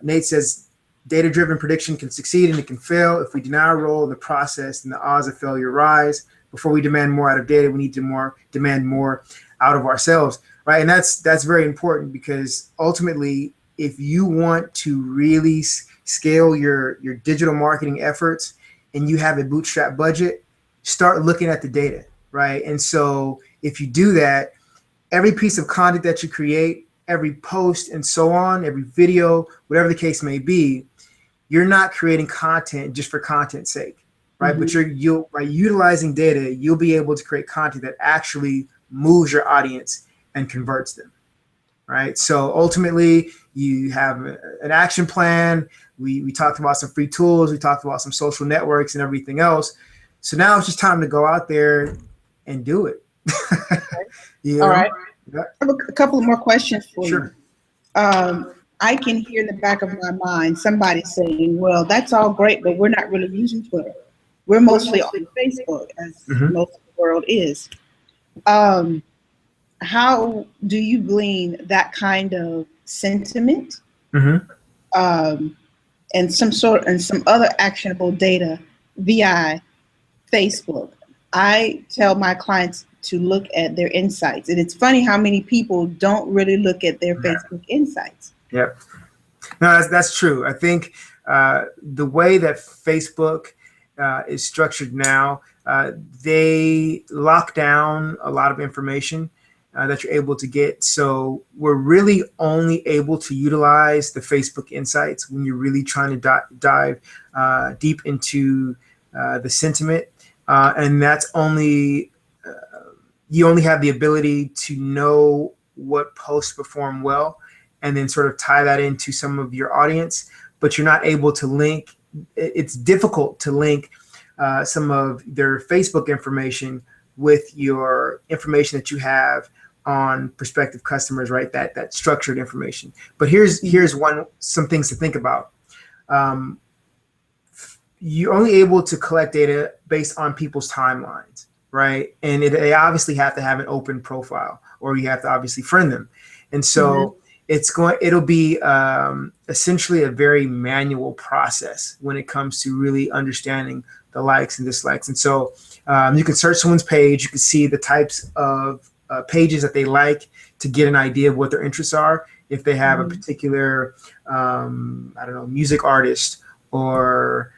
B: Nate says, data-driven prediction can succeed and it can fail. If we deny our role in the process, then the odds of failure rise. Before we demand more out of data, we need to demand more out of ourselves, right? And that's very important, because ultimately, if you want to really scale your digital marketing efforts and you have a bootstrap budget, start looking at the data, right? And so if you do that, every piece of content that you create, every post and so on, every video, whatever the case may be, you're not creating content just for content's sake, right? But by utilizing data, you'll be able to create content that actually moves your audience and converts them, right? So ultimately, you have an action plan. We talked about some free tools. We talked about some social networks and everything else. So now it's just time to go out there and do it.
A: All right. I have a couple of more questions for you. I can hear in the back of my mind somebody saying, well, that's all great, but we're not really using Twitter. We're mostly on Facebook, as most of the world is. How do you glean that kind of sentiment and some other actionable data via Facebook? I tell my clients to look at their insights, and it's funny how many people don't really look at their Facebook insights.
B: Yep. No, that's true. I think the way that Facebook is structured now, they lock down a lot of information that you're able to get. So we're really only able to utilize the Facebook insights when you're really trying to dive deep into the sentiment. And that's only, you only have the ability to know what posts perform well and then sort of tie that into some of your audience, but you're not able to link. It's difficult to link some of their Facebook information with your information that you have on prospective customers, right? That structured information. But here's some things to think about. You're only able to collect data based on people's timelines, right? And they obviously have to have an open profile, or you have to obviously friend them. And so it'll be essentially a very manual process when it comes to really understanding the likes and dislikes. And so you can search someone's page, you can see the types of pages that they like to get an idea of what their interests are. If they have a particular, I don't know, music artist or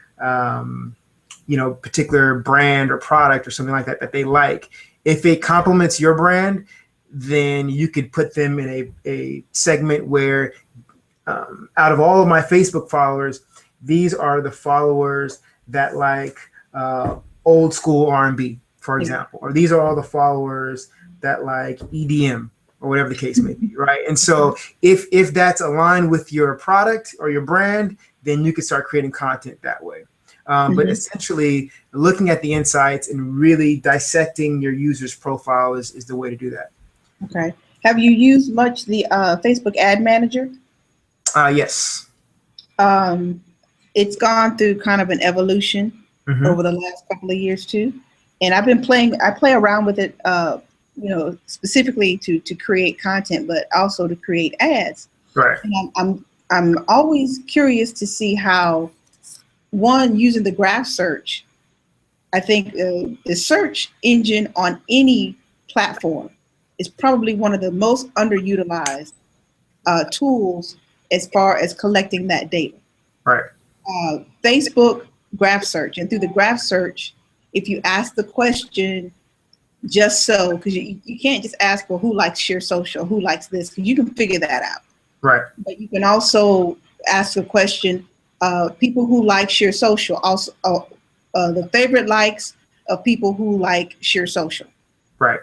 B: particular brand or product or something like that that they like. If it complements your brand, then you could put them in a segment where out of all of my Facebook followers, these are the followers that like old school R&B, for example, or these are all the followers that like EDM or whatever the case may be, right? And so if that's aligned with your product or your brand, then you can start creating content that way. But essentially, looking at the insights and really dissecting your user's profile is the way to do that.
A: Okay. Have you used much the Facebook Ad Manager?
B: Yes.
A: It's gone through kind of an evolution over the last couple of years too, and I play around with it, specifically to create content, but also to create ads.
B: Right.
A: And I'm always curious to see how, one, using the graph search I think the search engine on any platform is probably one of the most underutilized tools as far as collecting that data.
B: Right.
A: Facebook graph search, and through the graph search, if you ask the question just so, because you can't just ask, well, who likes Share Social, who likes this, because you can figure that out.
B: Right.
A: But you can also ask the question, people who like Share Social, also the favorite likes of people who like Share Social.
B: Right.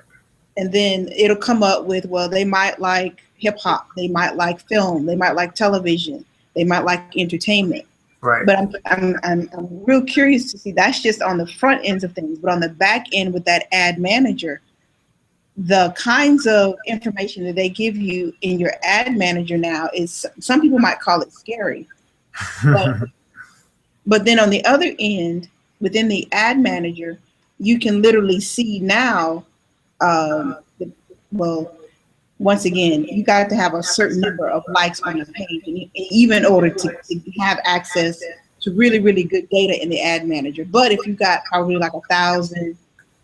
B: And
A: then it'll come up with, well, they might like hip hop, they might like film, they might like television, they might like entertainment.
B: Right.
A: But I'm real curious to see, that's just on the front ends of things, but on the back end with that ad manager, the kinds of information that they give you in your ad manager now is, some people might call it scary. But then on the other end, within the ad manager, you can literally see now, well, once again, you got to have a certain number of likes on your page, and even in order to have access to really, really good data in the ad manager. But if you've got probably like 1,000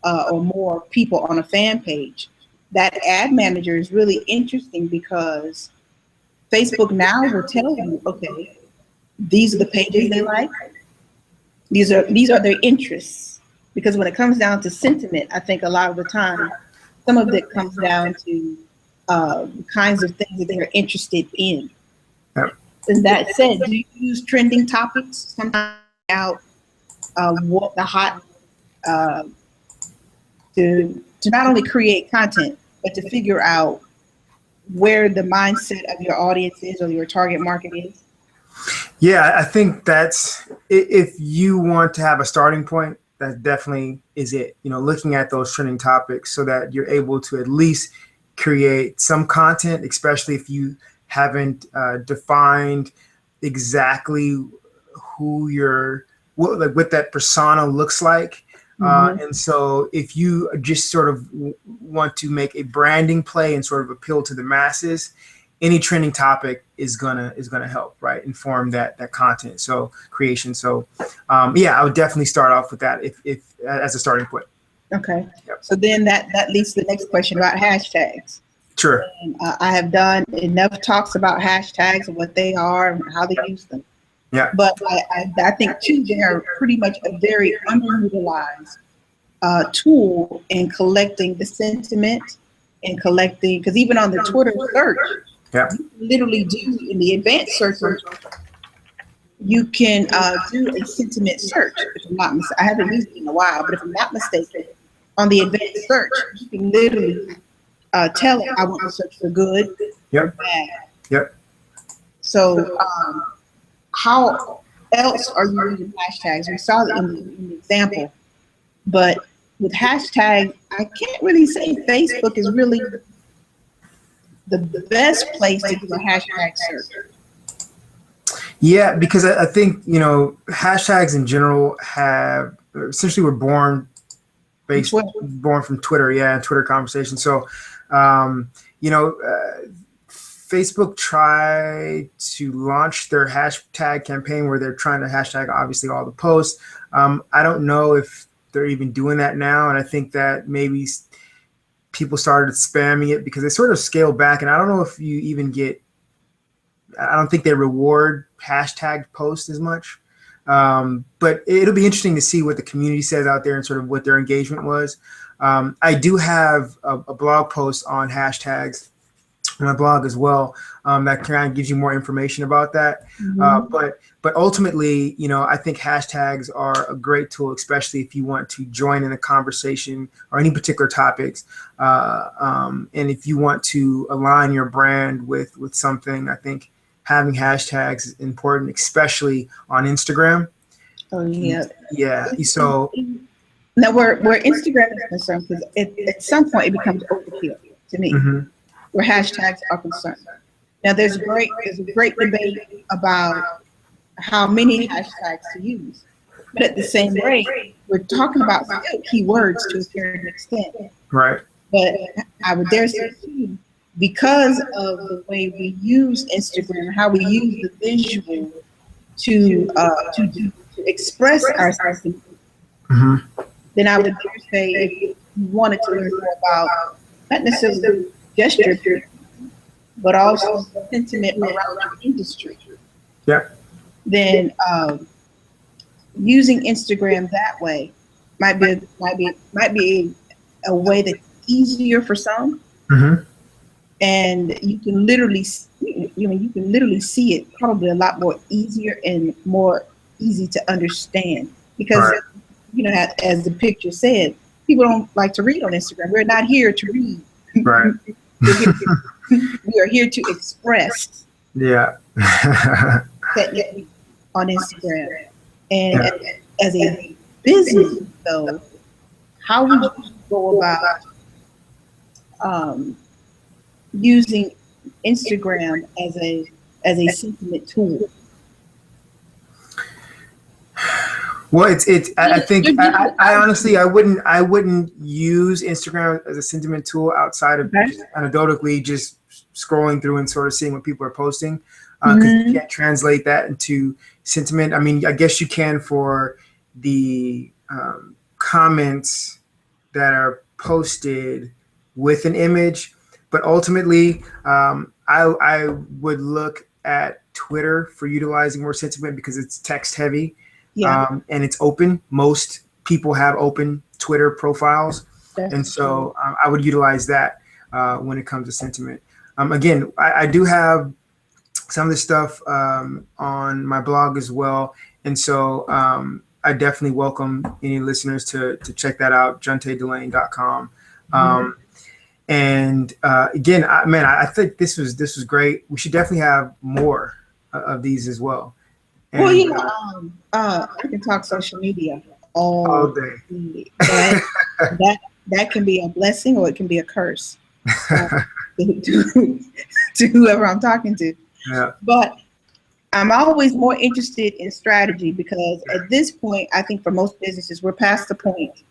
A: or more people on a fan page, that ad manager is really interesting, because Facebook now will tell you, okay, these are the pages they like. These are their interests. Because when it comes down to sentiment, I think a lot of the time, some of it comes down to kinds of things that they're interested in.
B: Yep.
A: And that said, do you use trending topics sometimes out what the hot to not only create content, but to figure out where the mindset of your audience is or your target market is?
B: Yeah, I think that's, if you want to have a starting point, that definitely is it. You know, looking at those trending topics so that you're able to at least create some content, especially if you haven't defined exactly who what that persona looks like. And so if you just sort of want to make a branding play and sort of appeal to the masses, any trending topic is gonna help, right? Inform that content, so creation. So yeah, I would definitely start off with that if as a starting point.
A: Okay. Yep. So then that leads to the next question about hashtags.
B: Sure.
A: And, I have done enough talks about hashtags and what they are and how they use them.
B: Yeah.
A: But I think too, they are pretty much a very underutilized tool in collecting the sentiment and collecting, because even on the Twitter search,
B: yeah,
A: you literally do in the advanced search, you can do a sentiment search. If I'm not mistaken, I haven't used it in a while, but if I'm not mistaken, on the advanced search, you can literally tell it, I want to search for good or bad.
B: Yep.
A: So how else are you using hashtags? We saw it in the example, but with hashtags, I can't really say Facebook is really the best place to do a hashtag search.
B: Yeah, because I think, you know, hashtags in general have essentially were born from Twitter, and Twitter conversations. So, you know, Facebook tried to launch their hashtag campaign where they're trying to hashtag obviously all the posts. I don't know if they're even doing that now, and I think that maybe people started spamming it because they sort of scaled back, and I don't know if you even get, I don't think they reward hashtag posts as much. But it'll be interesting to see what the community says out there and sort of what their engagement was. I do have a blog post on hashtags on my blog as well, that kind of gives you more information about that. But ultimately, you know, I think hashtags are a great tool, especially if you want to join in a conversation or any particular topics. And if you want to align your brand with something, I think having hashtags is important, especially on Instagram.
A: Oh yeah.
B: Yeah. So
A: now where Instagram is concerned, because at some point it becomes overkill to me. Where hashtags are concerned. Now there's a great debate about how many hashtags to use, but at the same rate, we're talking about keywords to a certain extent.
B: Right.
A: But I would dare say too, because of the way we use Instagram, how we use the visual to express ourselves, then I would dare say if you wanted to learn more about not necessarily gesture, but also sentiment around your industry.
B: Yeah.
A: Then using Instagram that way might be a way that's easier for some, and you can literally see it probably a lot more easier and more easy to understand because as the picture said, people don't like to read on Instagram. We're not here to read.
B: Right.
A: We are here to express.
B: Yeah.
A: Technically on Instagram. And as a business, though, how would you go about using Instagram as a sentiment tool?
B: Well, I honestly I wouldn't use Instagram as a sentiment tool outside of just anecdotally just scrolling through and sort of seeing what people are posting, because you can't translate that into sentiment. I mean, I guess you can for the comments that are posted with an image, but ultimately I would look at Twitter for utilizing more sentiment because it's text heavy. And it's open. Most people have open Twitter profiles. And so I would utilize that when it comes to sentiment. Again, I do have some of this stuff on my blog as well. And so I definitely welcome any listeners to check that out, juntaedelane.com. And again, I think this was great. We should definitely have more of these as well. And,
A: well, I can talk social media all day. That can be a blessing or it can be a curse to whoever I'm talking to.
B: Yeah.
A: But I'm always more interested in strategy because at this point, I think for most businesses, we're past the point.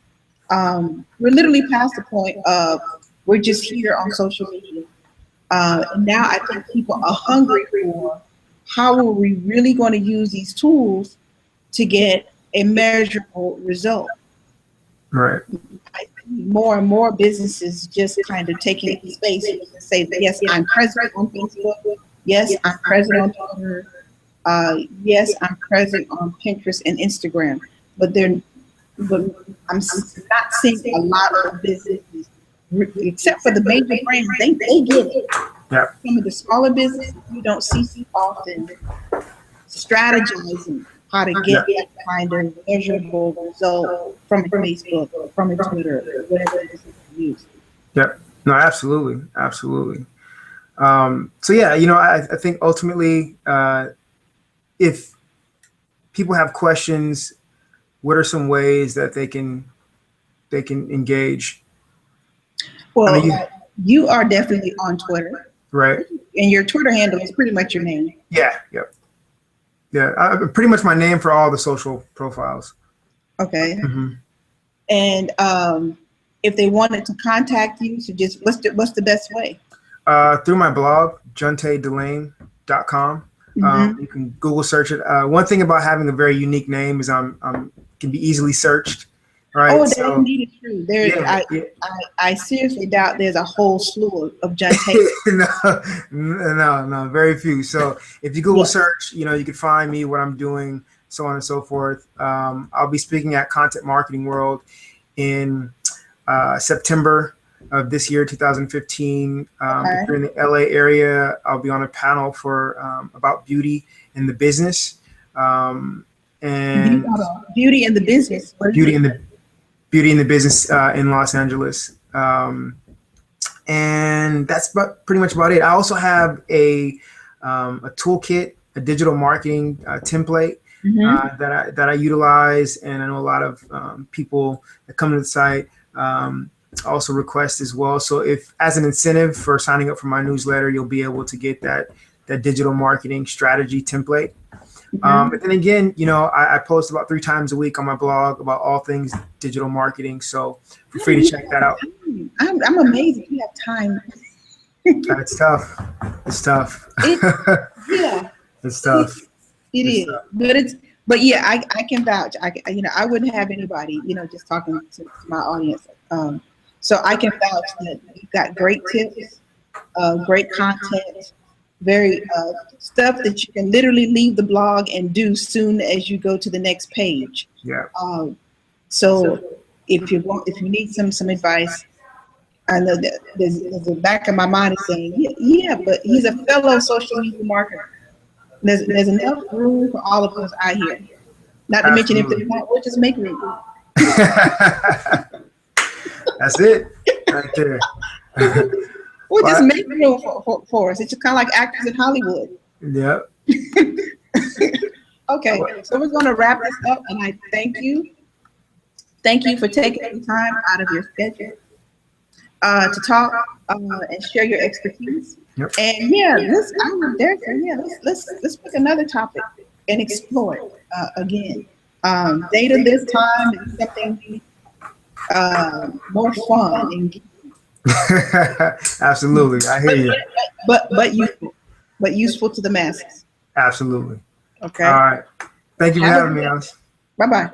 A: We're literally past the point of we're just here on social media. And now I think people are hungry for how are we really going to use these tools to get a measurable result?
B: Right.
A: More and more businesses just kind of taking space and say, yes, I'm present on Facebook. Yes, I'm present on Twitter. Yes, I'm present on Pinterest and Instagram. But I'm not seeing a lot of businesses, except for the major brands, they get it.
B: Yeah.
A: Some of the smaller businesses, you don't see often strategizing how to get that kind of measurable result from a Facebook or from a Twitter or whatever it is you use.
B: Yeah. No, absolutely. Absolutely. So yeah, I think ultimately, if people have questions, what are some ways that they can engage?
A: Well, you are definitely on Twitter.
B: Right. And
A: your Twitter handle is pretty much your name.
B: Yeah. Yep. Yeah. Pretty much my name for all the social profiles.
A: Okay. And if they wanted to contact you, so just what's the best way?
B: Through my blog, juntaedelane.com. You can Google search it. One thing about having a very unique name is can be easily searched. Right.
A: Oh, that indeed is true. I seriously doubt there's a whole slew of Juntae.
B: No, very few. So if you Google search, you can find me, what I'm doing, so on and so forth. I'll be speaking at Content Marketing World in September of this year, 2015. If you're in the LA area, I'll be on a panel for about beauty in the business. And
A: beauty in the business.
B: Beauty in the business in Los Angeles. And that's pretty much about it. I also have a toolkit, a digital marketing template that I utilize, and I know a lot of people that come to the site also request as well. So if, as an incentive for signing up for my newsletter, you'll be able to get that digital marketing strategy template. But then again, I post about 3 times a week on my blog about all things digital marketing. So feel free to check that out.
A: I'm amazed if you have time.
B: It's tough. It's tough.
A: Yeah.
B: It's tough.
A: It is. But But yeah, I can vouch. I wouldn't have anybody, just talking to my audience. So I can vouch that you've got great tips, great content, very stuff that you can literally leave the blog and do soon as you go to the next page.
B: Yeah.
A: So if you need some advice, I know that there's the back of my mind is saying, yeah, but he's a fellow social media marketer. There's enough room for all of us out here. Not to mention, if they want, we'll just make room.
B: That's it, right there.
A: We'll just make room for us. It's just kind of like actors in Hollywood.
B: Yep.
A: Okay, so we're going to wrap this up, and I thank you. Thank you for taking the time out of your schedule to talk and share your expertise.
B: Yep.
A: And let's pick another topic and explore it again. Data this time is something more fun and
B: absolutely, I hear you.
A: But useful to the masses.
B: Absolutely.
A: Okay.
B: All right. Thank you for having me, Alice.
A: Bye-bye.